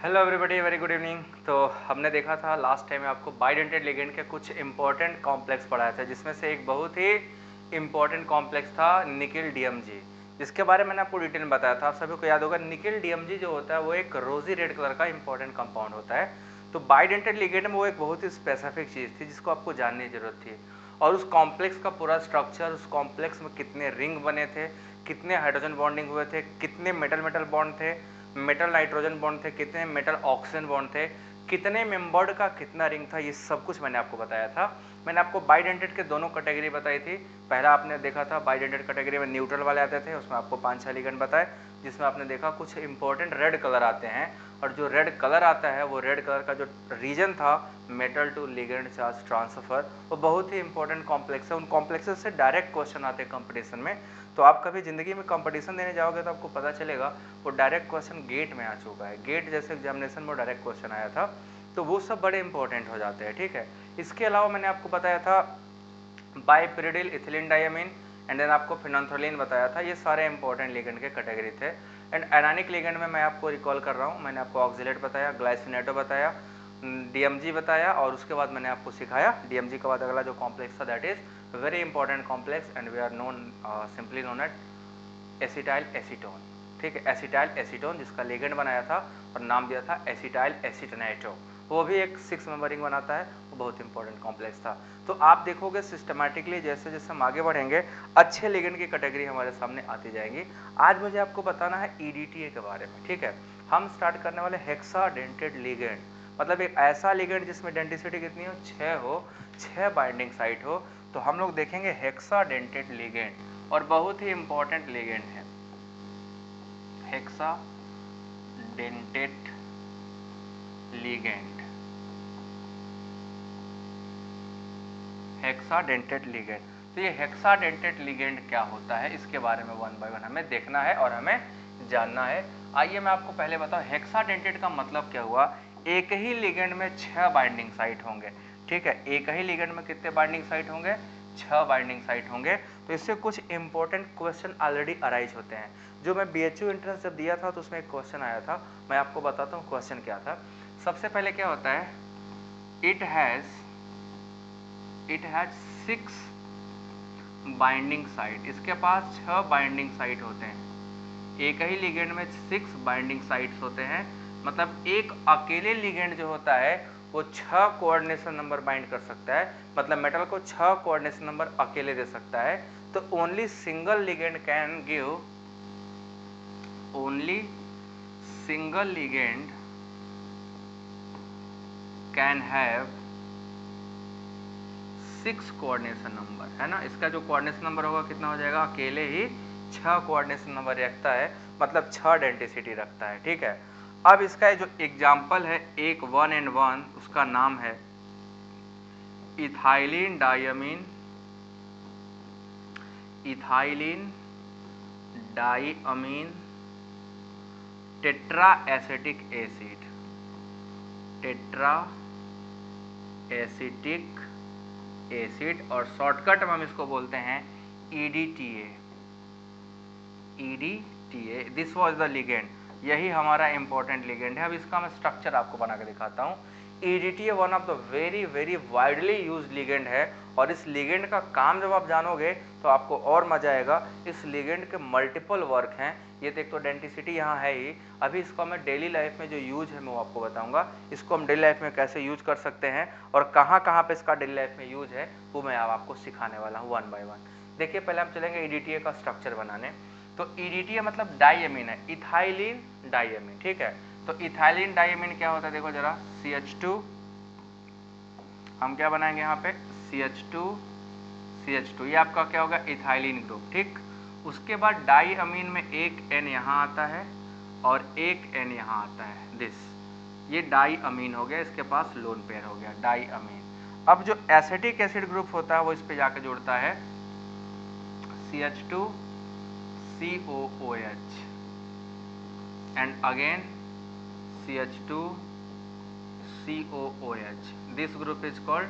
Hello everybody, very good evening. तो हमने देखा था लास्ट टाइम में आपको बाइडेंटेड लिगेंड के कुछ इंपॉर्टेंट कॉम्प्लेक्स पढ़ाया था, जिसमें से एक बहुत ही इंपॉर्टेंट कॉम्प्लेक्स था निकिल डीएमजी, जिसके बारे में मैंने आपको डिटेल में बताया था। आप सभी को याद होगा, निकिल डीएमजी जो होता है वो एक रोजी रेड कलर का इंपॉर्टेंट कंपाउंड होता है। तो बाइडेंटेड लिगेंड में वो एक बहुत ही स्पेसिफिक चीज़ थी जिसको आपको जानने की जरूरत थी। और उस कॉम्प्लेक्स का पूरा स्ट्रक्चर, उस कॉम्प्लेक्स में कितने रिंग बने थे, कितने हाइड्रोजन बॉन्डिंग हुए थे, कितने मेटल मेटल बॉन्ड थे, मेटल नाइट्रोजन बॉन्ड थे, कितने मेटल ऑक्सीजन बॉन्ड थे, कितने मेंबर्ड का कितना रिंग था, ये सब कुछ मैंने आपको बताया था। मैंने आपको बाइडेंटेड के दोनों कैटेगरी बताई थी। पहला आपने देखा था बाइडेंटेड कैटेगरी में न्यूट्रल वाले आते थे, उसमें आपको 5-6 लिगेंड बताए, जिसमें आपने देखा कुछ इंपॉर्टेंट रेड कलर आते हैं। और जो रेड कलर आता है वो रेड कलर का जो रीजन था metal to ligand charge transfer, वो बहुत ही इंपॉर्टेंट कॉम्प्लेक्स है। उन कॉम्प्लेक्सेस से डायरेक्ट क्वेश्चन आते हैं कंपटीशन में। तो आप कभी जिंदगी में कंपटीशन देने जाओगे तो आपको पता चलेगा वो डायरेक्ट क्वेश्चन गेट में आ चुका है। गेट जैसे एग्जामिनेशन में डायरेक्ट क्वेश्चन आया था, तो वो सब बड़े इंपॉर्टेंट हो जाते हैं। ठीक है, इसके अलावा मैंने आपको बताया था बाइपिरिडिल इथिलीन डायमीन, एंड देन आपको फिनोल्फ्थोलीन बताया था। ये सारे इंपॉर्टेंट लिगेंड के कैटेगरी थे। एंड एनानिक लिगेंड में मैं आपको रिकॉल कर रहा हूँ, मैंने आपको ऑक्सिलेट बताया, ग्लाइसिनेटो बताया, डीएमजी बताया, और उसके बाद मैंने आपको सिखाया डीएमजी के बाद अगला जो कॉम्प्लेक्स था that is very important complex and we are known simply known at acetyl acetone. ठीक है, एसिटाइल एसीटोन जिसका लिगेंड बनाया था और नाम दिया था एसिटाइल एसीटोनेटो, वो भी एक 6 मेंबरिंग बनाता है, वो बहुत इंपॉर्टेंट कॉम्प्लेक्स था। तो आप देखोगे सिस्टमैटिकली जैसे जैसे हम आगे बढ़ेंगे अच्छे लिगेंड की कैटेगरी हमारे सामने आती जाएंगी। आज मुझे आपको बताना है ईडीटीए के बारे में। ठीक है, हम स्टार्ट करने वाले हेक्साडेंटेड लिगेंड, मतलब एक ऐसा लिगेंड जिसमें डेंटिसिटी कितनी हो, 6 हो, 6 बाइंडिंग साइट हो। तो हम लोग देखेंगे हेक्साडेंटेड लिगेंड, और बहुत ही इंपॉर्टेंट लिगेंड है हेक्साडेंटेड लिगेंड। हेक्साडेंटेड लिगेंड, तो ये हेक्साडेंटेड लिगेंड क्या होता है, इसके बारे में वन बाय वन हमें देखना है और हमें जानना है। आइए मैं आपको पहले बताऊं हेक्साडेंटेड का मतलब क्या हुआ। एक ही लिगेंड में 6 बाइंडिंग साइट होंगे। ठीक है, एक ही लिगेंड में कितने बाइंडिंग साइट होंगे, 6 बाइंडिंग साइट होंगे। तो इससे कुछ इंपॉर्टेंट क्वेश्चन ऑलरेडी अराइज होते हैं। जो मैं बीएचयू एंट्रेंस जब दिया था तो उसमें एक क्वेश्चन आया था, मैं आपको बताता हूँ क्वेश्चन क्या था। सबसे पहले क्या होता है, इट हैज 6 बाइंडिंग साइट, इसके पास 6 बाइंडिंग साइट होते हैं। एक ही लिगेंड में 6 बाइंडिंग साइट्स होते हैं, मतलब एक अकेले लिगेंड जो होता है वो 6 कोऑर्डिनेशन नंबर बाइंड कर सकता है, मतलब मेटल को 6 कोऑर्डिनेशन नंबर अकेले दे सकता है। तो only single ligand can give, only single ligand can have 6 coordination number, है ना। इसका जो कोऑर्डिनेशन नंबर होगा कितना हो जाएगा, अकेले ही 6 कोऑर्डिनेशन नंबर रखता है, मतलब 6 डेंटिसिटी रखता है। ठीक है, अब इसका जो एग्जाम्पल है एक 1N1, उसका नाम है ethylene diamine, ethylene diamine tetra acetic acid, tetra acetic acid, और शॉर्टकट में हम इसको बोलते हैं EDTA, EDTA, this was the ligand, यही हमारा इंपॉर्टेंट लिगेंड है। अब इसका मैं स्ट्रक्चर आपको बना के दिखाता हूँ। EDTA one of the very very widely used ligand है, और इस लिगेंड का काम जब आप जानोगे तो आपको और मजा आएगा। इस लिगेंड के मल्टीपल वर्क हैं। ये तो एक तो डेंटिसिटी यहाँ है ही, अभी इसको मैं डेली लाइफ में जो यूज है मैं आपको बताऊंगा, इसको हम डेली लाइफ में कैसे यूज कर सकते हैं और कहाँ कहाँ पे इसका डेली लाइफ में यूज है, वो मैं आपको सिखाने वाला हूँ वन बाय वन। देखिए, पहले हम चलेंगे EDTA का स्ट्रक्चर बनाने। तो EDTA मतलब डाइअमीन है, इथाइलिन डाइअमीन। ठीक है, तो इथाइलिन डाइअमीन क्या होता है, देखो जरा, CH2, हम क्या बनाएंगे यहाँ पे, CH2, ये आपका क्या होगा, इथाइलिन ग्रुप। ठीक, उसके बाद डाइअमीन में एक N यहाँ आता है और एक N यहाँ आता है, दिस, ये डाइअमीन हो गया, इसके पास लोन पेयर हो गया डाइअमीन। अब जो एसिटिक एसिड ग्रुप होता है वो इस पे जाके जुड़ता है CH2 COOH and again CH2 COOH, this group is called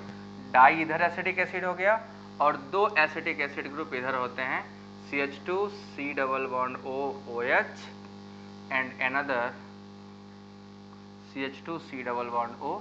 di, इधर एसिटिक एसिड हो गया, और 2 एसिटिक एसिड ग्रुप इधर होते हैं CH2 C double bond OOH and another CH2 C double bond O,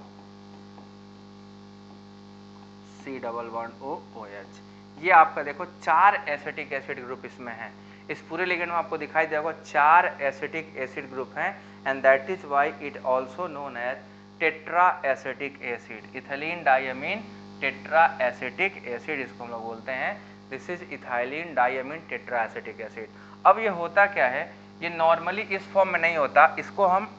C double bond O OH। ये आपका देखो 4 एसिटिक एसिड ग्रुप इसमें है। इस पूरे लिगेंड में आपको दिखाई देगा 4 एसिटिक एसिड ग्रुप हैं, and that is why it also known as tetra acetic acid. Ethylene diamine tetra acetic acid इसको हम लोग बोलते हैं। This is ethylene diamine tetra acetic acid. अब ये होता क्या है, ये नॉर्मली इस फॉर्म में नहीं होता, इसको हम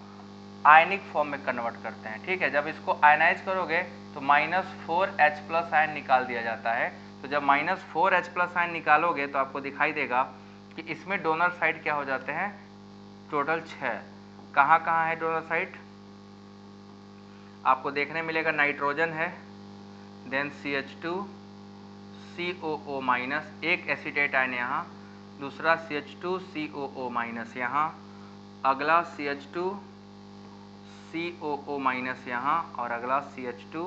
आयनिक फॉर्म में कन्वर्ट करते हैं। ठीक है, जब इसको आयनाइज करोगे तो -4H+ आयन निकाल दिया जाता है। तो जब -4H+ आयन निकालोगे तो आपको दिखाई देगा कि इसमें डोनर साइड क्या हो जाते हैं, टोटल 6। कहाँ कहाँ है डोनर साइड, आपको देखने मिलेगा नाइट्रोजन है, देन CH2 COO-, एक एसीटेट आयन यहाँ, दूसरा CH2 COO- यहाँ, अगला CH2 COO- यहाँ, और अगला CH2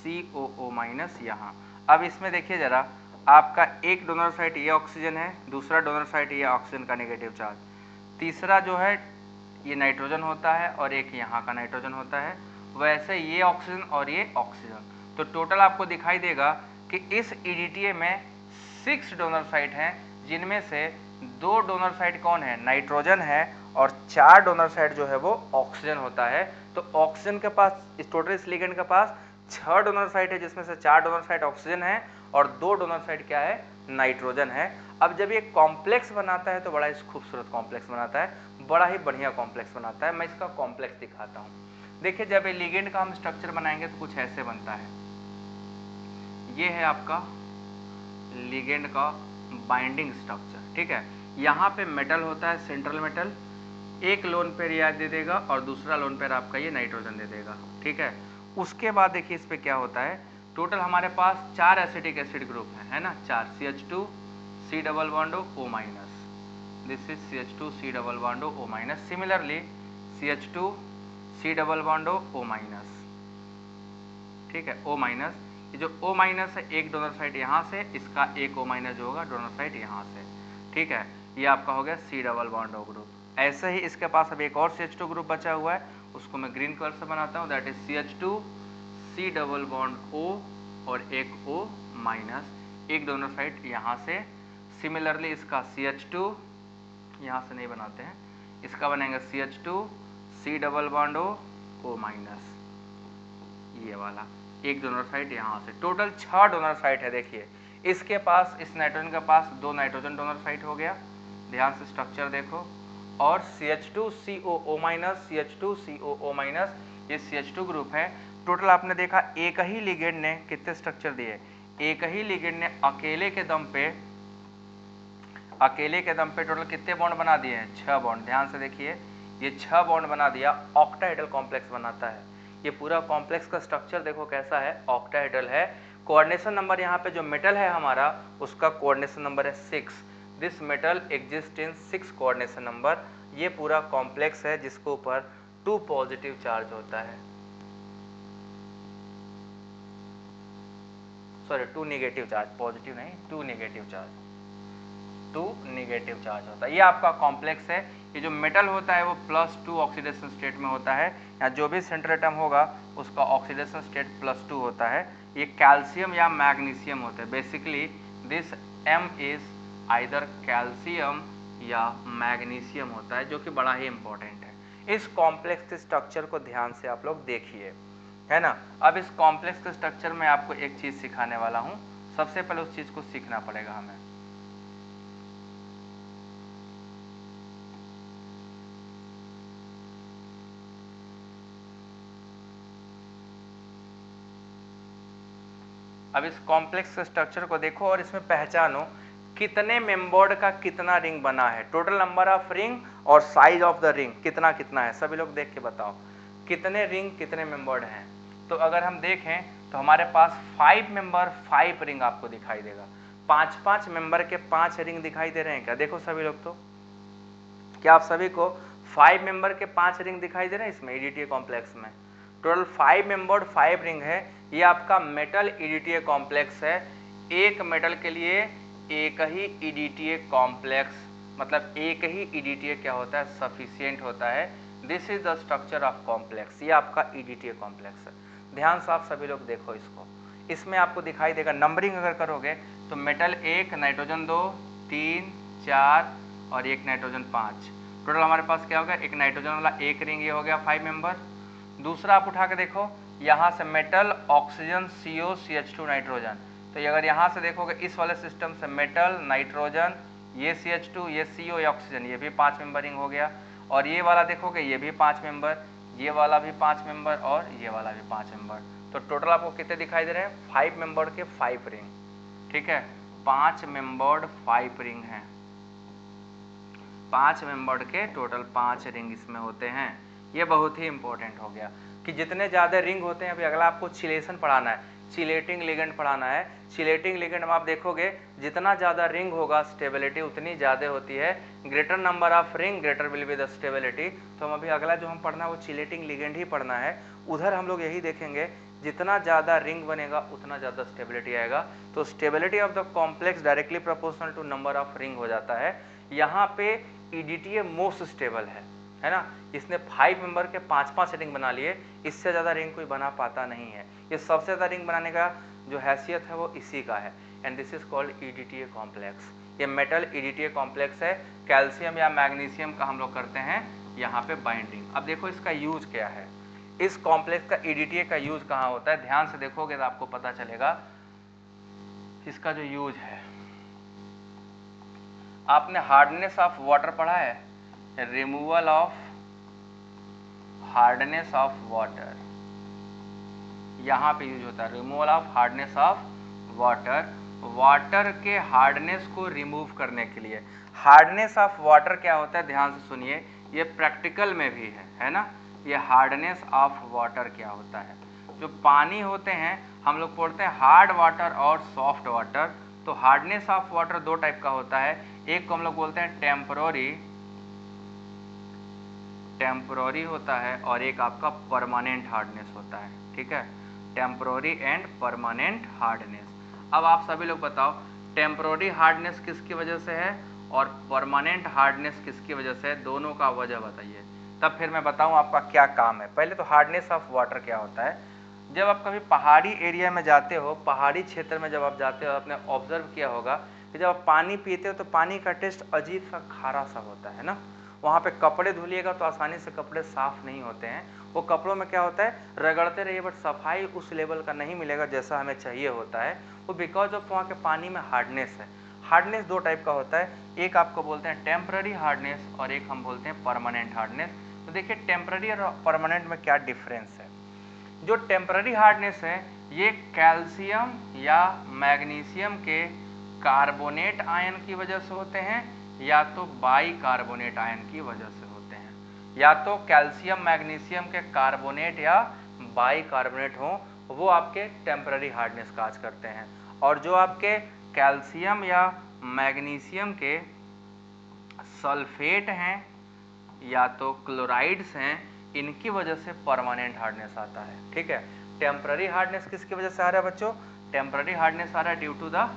COO- यहाँ। अब इसमें देखिए जरा, आपका एक डोनर साइट ये ऑक्सीजन है, दूसरा डोनर साइट ये ऑक्सीजन का नेगेटिव चार्ज, तीसरा जो है ये नाइट्रोजन होता है और एक यहाँ का नाइट्रोजन होता है। वैसे ये ऑक्सीजन और ये ऑक्सीजन, तो टोटल आपको दिखाई देगा कि इस EDTA में 6 डोनर साइट हैं, जिनमें से 2 डोनर साइट कौन है, नाइट्रोजन है, और 4 डोनर साइट जो है वो ऑक्सीजन होता है। तो ऑक्सीजन के पास इस टोटल इस लिगेंड के पास 6 डोनर साइट है, जिसमें से 4 डोनर साइट ऑक्सीजन है और 2 डोनर साइट क्या है, नाइट्रोजन है। अब जब ये कॉम्प्लेक्स बनाता है तो बड़ा ही खूबसूरत कॉम्प्लेक्स बनाता है, बड़ा ही बढ़िया कॉम्प्लेक्स बनाता है। मैं इसका कॉम्प्लेक्स दिखाता हूँ। देखिए, जब ये लिगेंड का हम स्ट्रक्चर बनाएंगे तो कुछ ऐसे बनता है। ये है आपका लिगेंड का बाइंडिंग स्ट्रक्चर। ठीक है, यहाँ पे मेटल होता है, सेंट्रल मेटल, एक लोन पेयर याद दे देगा और दूसरा लोन पेयर आपका ये नाइट्रोजन दे देगा। ठीक है, उसके बाद देखिए इस पे क्या होता है, टोटल हमारे पास 4 एसिटिक एसिड ग्रुप है ना, 4, CH2 C double bond O-, this is CH2 C double bond O-, similarly CH2 C double bond O-। ठीक है, O-, ये जो O- है, एक डोनर साइट यहाँ से, इसका एक O- जो होगा डोनर साइट यहाँ से। ठीक है, ये आपका हो गया C double bond O group. ऐसे ही इसके पास अब एक और CH2 ग्रुप बचा हुआ है, उसको मैं ग्रीन कलर से बनाता हूँ, that is CH2 C double bond O और एक O-, एक डोनर साइट यहाँ से। सिमिलरली इसका CH2 यहाँ से नहीं बनाते हैं, इसका बनेगा CH2 C double bond O-, ये वाला एक डोनर साइट यहाँ से। टोटल 6 डोनर साइट है। देखिए इसके पास, इस नाइट्रोजन के पास 2 नाइट्रोजन डोनर साइट हो गया, ध्यान से स्ट्रक्चर देखो, और CH2 COO-, CH2 COO-, ये CH2 ग्रुप है। टोटल आपने देखा एक ही लिगेंड ने कितने स्ट्रक्चर दिए, एक ही लिगेंड ने अकेले के दम पे टोटल कितने बॉन्ड बना दिए हैं, 6 बॉन्ड। ध्यान से देखिए, ये 6 बॉन्ड बना दिया, ऑक्टाहेड्रल कॉम्प्लेक्स बनाता है। ये पूरा कॉम्प्लेक्स का स्ट्रक्चर देखो कैसा है, ऑक्टाहेड्रल है। कोऑर्डिनेशन नंबर यहाँ पे जो मेटल है हमारा, उसका कोऑर्डिनेशन नंबर है 6। This metal exist in 6 coordination number. ये पूरा कॉम्प्लेक्स है जिसके ऊपर 2 पॉजिटिव चार्ज होता है, सॉरी 2 नेगेटिव चार्ज, पॉजिटिव नहीं, 2 नेगेटिव चार्ज, 2 नेगेटिव चार्ज होता है। ये आपका कॉम्प्लेक्स है। ये जो मेटल होता है वो +2 ऑक्सीडेशन स्टेट में होता है, या जो भी सेंट्रल एटम होगा उसका ऑक्सीडेशन स्टेट +2 होता है। ये कैल्शियम या मैग्नीशियम होते हैं। Basically this M is either calcium या मैग्नीशियम होता है, जो कि बड़ा ही इंपॉर्टेंट है। इस कॉम्प्लेक्स के स्ट्रक्चर को ध्यान से आप लोग देखिए, है ना। अब इस कॉम्प्लेक्स के स्ट्रक्चर में आपको एक चीज सिखाने वाला हूँ, सबसे पहले उस चीज को सीखना पड़ेगा हमें। अब इस कॉम्प्लेक्स स्ट्रक्चर को देखो और इसमें पहचानो कितने मेंबर्ड का कितना रिंग बना है, टोटल नंबर ऑफ रिंग और साइज ऑफ द रिंग कितना कितना है। सभी लोग देख के बताओ कितने रिंग कितने मेंबर्ड हैं। तो अगर हम देखें तो हमारे पास 5 मेंबर 5 रिंग आपको दिखाई देगा। 5-5 मेंबर के 5 रिंग दिखाई दे रहे हैं क्या, देखो सभी लोग, तो क्या आप सभी को 5 मेंबर के 5 रिंग दिखाई दे रहे हैं इसमें EDTA कॉम्प्लेक्स में। टोटल 5 मेंबर्ड 5 रिंग है। ये आपका मेटल EDTA कॉम्प्लेक्स है। एक मेटल के लिए एक ही EDTA कॉम्प्लेक्स मतलब एक ही EDTA क्या होता है, सफिशियंट होता है। This is the structure of complex, ये आपका EDTA कॉम्प्लेक्स है। ध्यान से आप सभी लोग देखो इसको, इसमें आपको दिखाई देगा नंबरिंग अगर करोगे तो मेटल 1, नाइट्रोजन 2, 3, 4 और एक नाइट्रोजन 5, टोटल हमारे पास क्या होगा, एक नाइट्रोजन वाला एक रिंग ये हो गया 5 मेंबर। दूसरा आप उठा के देखो, यहाँ से metal, oxygen, CO, CH2 nitrogen, तो ये अगर यहाँ से देखोगे इस वाले सिस्टम से मेटल, नाइट्रोजन, ये CH2, ये CO, ये ऑक्सीजन, ये भी 5 मेंबरिंग हो गया। और ये वाला देखोगे ये भी 5 मेंबर, ये वाला भी 5 मेंबर और ये वाला भी 5 मेंबर। तो टोटल आपको कितने दिखाई दे रहे हैं, 5 मेंबर के 5 रिंग, ठीक है, 5 मेंबर्ड 5 रिंग हैं, 5 मेंबर्ड के टोटल 5 रिंग इसमें होते हैं। ये बहुत ही इंपॉर्टेंट हो गया कि जितने ज़्यादा रिंग होते हैं, अभी अगला आपको चिलेशन पढ़ाना है, चिलेटिंग लिगेंड पढ़ाना है। चिलेटिंग लिगेंड में आप देखोगे जितना ज़्यादा रिंग होगा स्टेबिलिटी उतनी ज़्यादा होती है, greater number of ring greater will be the stability. तो हम अभी अगला जो हम पढ़ना है वो चिलेटिंग लिगेंड ही पढ़ना है। उधर हम लोग यही देखेंगे जितना ज़्यादा रिंग बनेगा उतना ज़्यादा स्टेबिलिटी आएगा। तो stability of the complex directly proportional to number of ring हो जाता है। यहाँ पे EDTA मोस्ट स्टेबल है ना, इसने 5 मेंबर के 5-5 रिंग बना लिए, इससे ज़्यादा रिंग कोई बना पाता नहीं है। ये सबसे ज़्यादा रिंग बनाने का जो हैसियत है वो इसी का है, and this is called EDTA complex. ये मेटल EDTA कॉम्प्लेक्स है। कैल्शियम या मैग्नीशियम का हम लोग करते हैं यहाँ पे बाइंडिंग। अब देखो इसका यूज क्या है, इस कॉम्प्लेक्स का EDTA का यूज कहाँ होता है, ध्यान से देखोगे तो आपको पता चलेगा इसका जो यूज है। आपने हार्डनेस ऑफ वाटर पढ़ा है, removal of hardness of water, यहाँ पे यूज होता है removal of hardness of water. Water के हार्डनेस को रिमूव करने के लिए। हार्डनेस ऑफ वाटर क्या होता है, ध्यान से सुनिए, ये प्रैक्टिकल में भी है ना। ये हार्डनेस ऑफ वाटर क्या होता है, जो पानी होते हैं हम लोग पढ़ते हैं हार्ड वाटर और सॉफ्ट वाटर। तो हार्डनेस ऑफ वाटर दो टाइप का होता है, एक को हम लोग बोलते हैं टेम्पररी होता है और एक आपका परमानेंट हार्डनेस होता है, ठीक है, टेम्पररी एंड परमानेंट हार्डनेस। अब आप सभी लोग बताओ टेम्पररी हार्डनेस किसकी वजह से है और परमानेंट हार्डनेस किसकी वजह से है, दोनों का वजह बताइए, तब फिर मैं बताऊं आपका क्या काम है। पहले तो हार्डनेस ऑफ वाटर क्या होता है, जब आप कभी पहाड़ी एरिया में जाते हो, पहाड़ी क्षेत्र में जब आप जाते हो, आपने ऑब्जर्व किया होगा कि जब आप पानी पीते हो तो पानी का टेस्ट अजीब सा खारा सा होता है ना। वहाँ पे कपड़े धुलिएगा तो आसानी से कपड़े साफ नहीं होते हैं, वो कपड़ों में क्या होता है रगड़ते रहिए बट सफाई उस लेवल का नहीं मिलेगा जैसा हमें चाहिए होता है। वो बिकॉज ऑफ वहाँ के पानी में हार्डनेस है। हार्डनेस दो टाइप का होता है, एक आपको बोलते हैं टेम्पररी हार्डनेस और एक हम बोलते हैं परमानेंट हार्डनेस। तो देखिए टेम्पररी और परमानेंट में क्या डिफरेंस है। जो टेम्पररी हार्डनेस है ये कैल्शियम या मैग्नीशियम के कार्बोनेट आयन की वजह से होते हैं या तो बाई कार्बोनेट आयन की वजह से होते हैं, या तो कैल्शियम मैग्नीशियम के कार्बोनेट या बाई कार्बोनेट हो, वो आपके टेम्पररी हार्डनेस काज करते हैं। और जो आपके कैल्शियम या मैग्नीशियम के सल्फेट हैं या तो क्लोराइड्स हैं, इनकी वजह से परमानेंट हार्डनेस आता है, ठीक है। टेम्पररी हार्डनेस किसकी वजह से आ रहा है बच्चों, टेम्पररी हार्डनेस आ रहा है due to the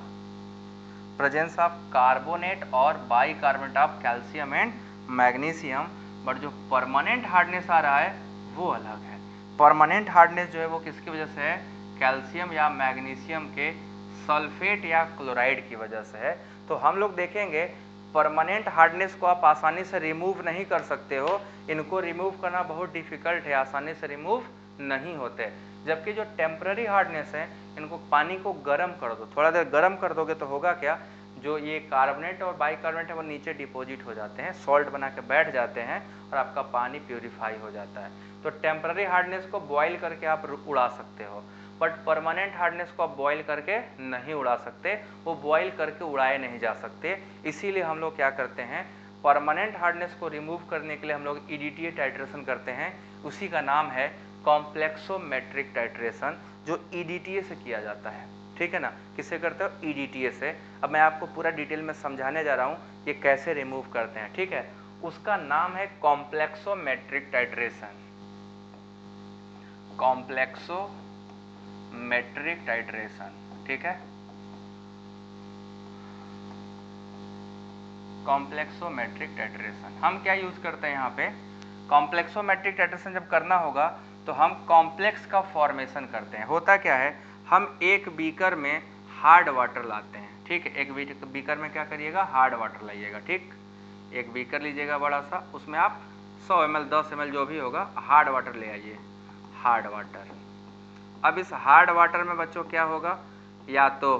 presence of carbonate और bicarbonate of calcium and magnesium. But जो परमानेंट हार्डनेस आ रहा है वो अलग है। परमानेंट हार्डनेस जो है वो किसकी वजह से है, कैल्शियम या मैग्नीशियम के सल्फेट या क्लोराइड की वजह से है। तो हम लोग देखेंगे परमानेंट हार्डनेस को आप आसानी से रिमूव नहीं कर सकते हो, इनको रिमूव करना बहुत डिफिकल्ट है, आसानी से रिमूव नहीं होते। जबकि जो टेम्पररी हार्डनेस है इनको पानी को गर्म कर दो, थोड़ा देर गर्म कर दोगे तो होगा क्या, जो ये कार्बोनेट और बाइकार्बोनेट है वो नीचे डिपॉजिट हो जाते हैं, सॉल्ट बना के बैठ जाते हैं और आपका पानी प्यूरिफाई हो जाता है। तो टेम्पररी हार्डनेस को बॉयल करके आप उड़ा सकते हो, बट परमानेंट हार्डनेस को आप बॉयल करके नहीं उड़ा सकते, वो बॉयल करके उड़ाए नहीं जा सकते। इसीलिए हम लोग क्या करते हैं, परमानेंट हार्डनेस को रिमूव करने के लिए हम लोग EDTA टाइट्रेशन करते हैं, उसी का नाम है कॉम्प्लेक्सोमेट्रिक टाइट्रेशन, जो EDTA से किया जाता है, ठीक है ना। किससे करते हो, EDTA से। अब मैं आपको पूरा डिटेल में समझाने जा रहा हूँ ये कैसे रिमूव करते हैं, ठीक है। उसका नाम है कॉम्प्लेक्सोमेट्रिक टाइट्रेशन, कॉम्प्लेक्सोमेट्रिक टाइट्रेशन, ठीक है, कॉम्प्लेक्सोमेट्रिक टाइट्रेशन। हम क्या यूज करते हैं यहाँ पे, कॉम्प्लेक्सोमेट्रिक टाइट्रेशन जब करना होगा तो हम कॉम्प्लेक्स का फॉर्मेशन करते हैं। होता क्या है, हम एक बीकर में हार्ड वाटर लाते हैं, ठीक है, एक बीकर में क्या करिएगा, हार्ड वाटर लाइएगा, ठीक, एक बीकर लीजिएगा बड़ा सा, उसमें आप 100 ml 10 ml जो भी होगा हार्ड वाटर ले आइए, हार्ड वाटर। अब इस हार्ड वाटर में बच्चों क्या होगा, या तो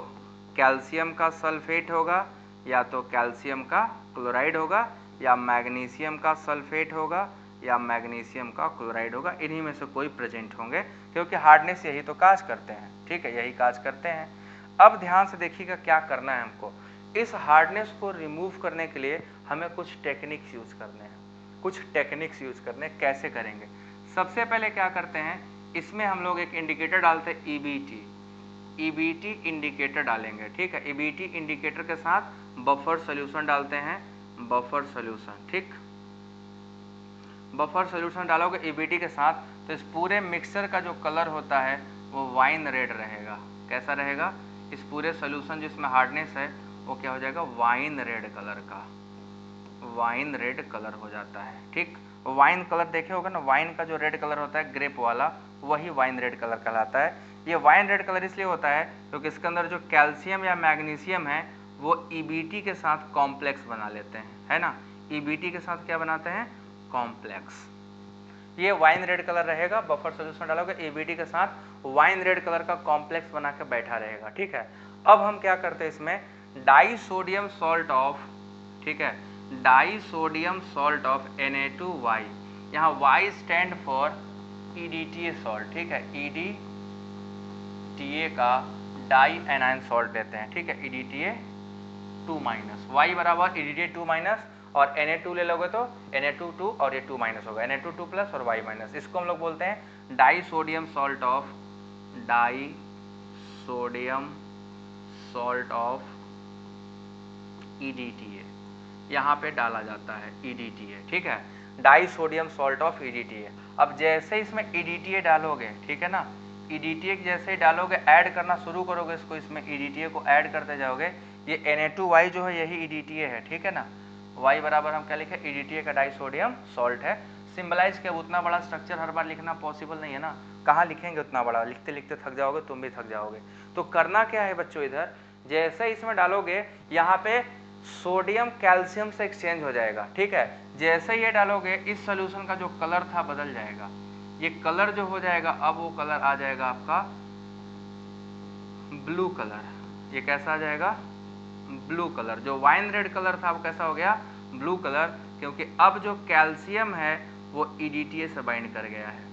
कैल्शियम का सल्फेट होगा, या तो कैल्शियम का क्लोराइड होगा, या मैग्नीशियम का सल्फेट होगा, या मैग्नीशियम का क्लोराइड होगा। इन्हीं में से कोई प्रेजेंट होंगे, क्योंकि हार्डनेस यही तो काज करते हैं, ठीक है, यही काज करते हैं। अब ध्यान से देखिएगा क्या करना है हमको, इस हार्डनेस को रिमूव करने के लिए हमें कुछ टेक्निक्स यूज करने हैं, कुछ टेक्निक्स यूज करने हैं। कैसे करेंगे, सबसे पहले क्या करते हैं, इसमें हम लोग एक इंडिकेटर डालते हैं, ईबीटी इंडिकेटर डालेंगे, ठीक है, ईबीटी इंडिकेटर के साथ बफर सोल्यूशन डालते हैं, बफर सोल्यूशन, ठीक, बफर सोल्यूशन डालोगे ईबीटी के साथ तो इस पूरे मिक्सचर का जो कलर होता है वो वाइन रेड रहेगा। कैसा रहेगा, इस पूरे सोल्यूशन जिसमें हार्डनेस है वो क्या हो जाएगा, वाइन रेड कलर का, वाइन रेड कलर हो जाता है, ठीक। वाइन कलर देखे होगा ना, वाइन का जो रेड कलर होता है ग्रेप वाला, वही वाइन रेड कलर कहलाता है। ये वाइन रेड कलर इसलिए होता है क्योंकि इसके अंदर जो कैल्शियम या मैग्नीशियम है वो ईबीटी के साथ कॉम्प्लेक्स बना लेते हैं, है ना, ईबीटी के साथ क्या बनाते हैं, कॉम्प्लेक्स। ये वाइन रेड कलर रहेगा, बफर सोल्यूशन डालोगे ईबीटी के साथ वाइन रेड कलर का कॉम्प्लेक्स बना के बैठा रहेगा, ठीक है। अब हम क्या करते हैं, इसमें डाई सोडियम सॉल्ट ऑफ, ठीक है, die sodium salt of Na2Y, यहाँ Y stand for EDTA salt, ठीक है, EDTA का डाई एनाइन सॉल्ट लेते हैं, ठीक है, EDTA 2- Y बराबर EDTA 2- और Na2 ले लोगे तो Na2 2 और ये 2- होगा, Na2 2+ और Y-। इसको हम लोग बोलते हैं die sodium salt of, die sodium salt of EDTA, यहाँ पे डाला जाता है EDTA, ठीक है, die sodium salt of EDTA। अब जैसे इसमें EDTA डालोगे, ठीक है ना, EDTA जैसे डालोगे, ऐड करना शुरू करोगे इसको, इसमें EDTA को ऐड करते जाओगे, ये Na2Y जो है यही EDTA है, ठीक है ना, Y बराबर हम क्या लिखे, EDTA का डाई सोडियम सॉल्ट है। सिंबलाइज के उतना बड़ा स्ट्रक्चर हर बार लिखना पॉसिबल नहीं है ना, कहाँ लिखेंगे उतना बड़ा, लिखते लिखते थक जाओगे, तुम भी थक जाओगे। तो करना क्या है बच्चों, इधर जैसे इसमें डालोगे यहाँ पे सोडियम कैल्शियम से एक्सचेंज हो जाएगा, ठीक है, जैसे ये डालोगे इस सोल्यूशन का जो कलर था बदल जाएगा, ये कलर जो हो जाएगा अब वो कलर आ जाएगा आपका ब्लू कलर। ये कैसा आ जाएगा, ब्लू कलर। जो वाइन रेड कलर था वो कैसा हो गया, ब्लू कलर, क्योंकि अब जो कैल्शियम है वो EDTA से बाइंड कर गया है।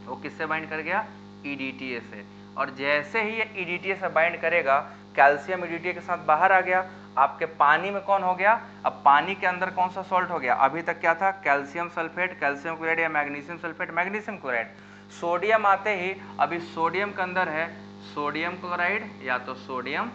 वो किससे बाइंड कर गया, EDTA से। और जैसे ही ये EDTA से बाइंड करेगा, कैल्शियम EDTA के साथ बाहर आ गया, आपके पानी में कौन हो गया, अब पानी के अंदर कौन सा सॉल्ट हो गया, अभी तक क्या था, कैल्शियम सल्फेट, कैल्शियम क्लोराइड या magnesium sulphate, magnesium chloride. Sodium आते ही अभी सोडियम के अंदर है सोडियम क्लोराइड या तो सोडियम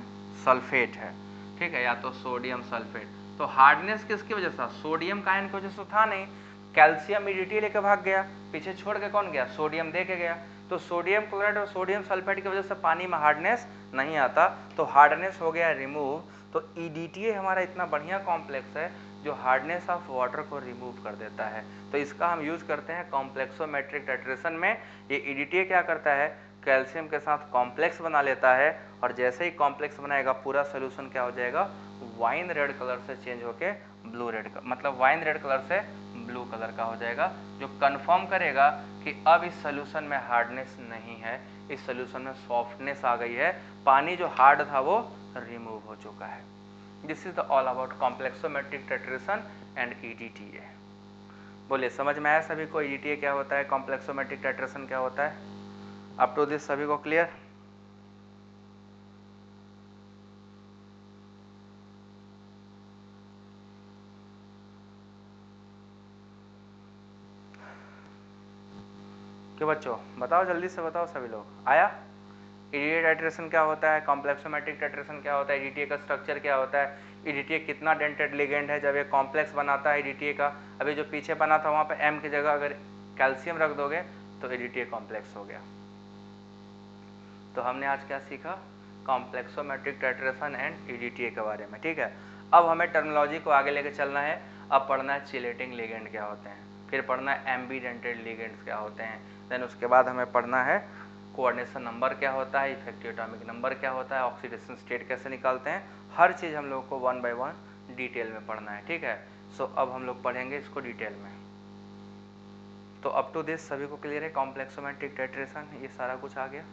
सल्फेट है, ठीक है, या तो सोडियम सल्फेट। तो हार्डनेस किसकी वजह से, सोडियम का आयन की वजह से था नहीं, कैल्शियम EDTA लेके भाग गया, पीछे छोड़ के कौन गया, सोडियम दे के गया। तो सोडियम क्लोराइड और सोडियम सल्फेट की वजह से पानी में हार्डनेस नहीं आता, तो हार्डनेस हो गया रिमूव। तो EDTA हमारा इतना बढ़िया कॉम्प्लेक्स है जो हार्डनेस ऑफ वाटर को रिमूव कर देता है। तो इसका हम यूज करते हैं कॉम्प्लेक्सोमेट्रिक टाइट्रेशन में। ये EDTA क्या करता है, कैल्शियम के साथ कॉम्प्लेक्स बना लेता है, और जैसे ही कॉम्प्लेक्स बनाएगा पूरा सोल्यूशन क्या हो जाएगा, वाइन रेड कलर से चेंज होके ब्लू रेड, मतलब वाइन रेड कलर से ब्लू कलर का हो जाएगा, जो कंफर्म करेगा कि अब इस सोल्यूशन में हार्डनेस नहीं है, इस सोल्यूशन में सॉफ्टनेस आ गई है, पानी जो हार्ड था वो रिमूव हो चुका है। This is the all about complexometric titration and EDTA। बोलिए समझ में आया सभी को, EDTA क्या होता है, कॉम्प्लेक्सोमेट्रिक टाइट्रेशन क्या होता है, अप टू दिस सभी को क्लियर। क्यों बच्चों, बताओ जल्दी से बताओ सभी लोग, आया। EDTA टाइट्रेशन क्या होता है, कॉम्प्लेक्सोमेट्रिक टाइट्रेशन क्या होता है, EDTA का स्ट्रक्चर क्या होता है, EDTA कितना डेंटेड लिगेंड है जब ये कॉम्प्लेक्स बनाता है EDTA का। अभी जो पीछे बना था वहाँ पे M की जगह अगर कैल्शियम रख दोगे तो EDTA कॉम्प्लेक्स हो गया। तो हमने आज क्या सीखा, कॉम्प्लेक्सोमेट्रिक टाइट्रेशन एंड EDTA के बारे में, ठीक है। अब हमें टर्मिनोलॉजी को आगे लेके चलना है। अब पढ़ना है चिलेटिंग लिगेंड क्या होते हैं, फिर पढ़ना है एम्बीडेंटेड लिगेंड्स क्या होते हैं, देन उसके बाद हमें पढ़ना है कोऑर्डिनेशन नंबर क्या होता है, इफेक्टिव एटॉमिक नंबर क्या होता है, ऑक्सीडेशन स्टेट कैसे निकालते हैं, हर चीज़ हम लोग को 1 बाय 1 डिटेल में पढ़ना है, ठीक है। सो अब हम लोग पढ़ेंगे इसको डिटेल में। तो अप टू दिस सभी को क्लियर है, कॉम्प्लेक्सोमेट्रिक टाइट्रेशन ये सारा कुछ आ गया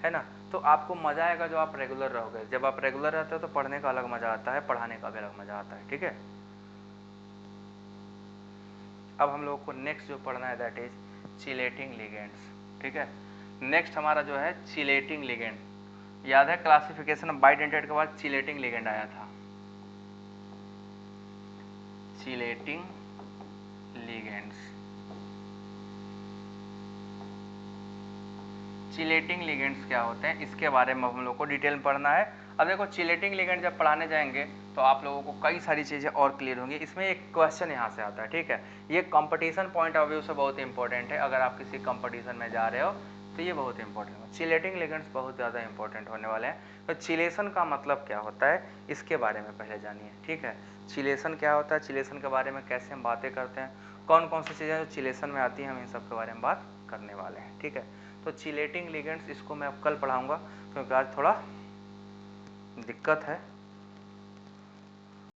है ना। तो आपको मज़ा आएगा जो आप रेगुलर रहोगे। जब आप रेगुलर रहते हो तो पढ़ने का अलग मज़ा आता है, पढ़ाने का भी अलग मज़ा आता है, ठीक है। अब हम लोगों को नेक्स्ट जो पढ़ना है दैट इज चिलेटिंग लिगेंड्स, ठीक है। नेक्स्ट हमारा जो है चिलेटिंग लिगेंड, याद है क्लासिफिकेशन बाइडेंटेड के बाद चिलेटिंग लिगेंड आया था। चिलेटिंग लिगेंड्स, चिलेटिंग लिगेंड्स क्या होते हैं इसके बारे में हम लोग को डिटेल में पढ़ना है। अब देखो चिलेटिंग लिगेंड जब पढ़ाने जाएंगे तो आप लोगों को कई सारी चीज़ें और क्लियर होंगी। इसमें एक क्वेश्चन यहाँ से आता है, ठीक है। ये कंपटीशन पॉइंट ऑफ व्यू से बहुत इंपॉर्टेंट है। अगर आप किसी कंपटीशन में जा रहे हो तो ये बहुत इंपॉर्टेंट है। चिलेटिंग लिगेंड्स बहुत ज़्यादा इंपॉर्टेंट होने वाले हैं। तो चिलेशन का मतलब क्या होता है इसके बारे में पहले जानिए, ठीक है। चिलेशन क्या होता है, चिलेशन के बारे में कैसे हम बातें करते हैं, कौन कौन सी चीज़ें जो चिलेशन में आती हैं, हम इन सब के बारे में बात करने वाले हैं, ठीक है। तो चिलेटिंग लिगेंड्स इसको मैं अब कल पढ़ाऊंगा क्योंकि आज थोड़ा दिक्कत है,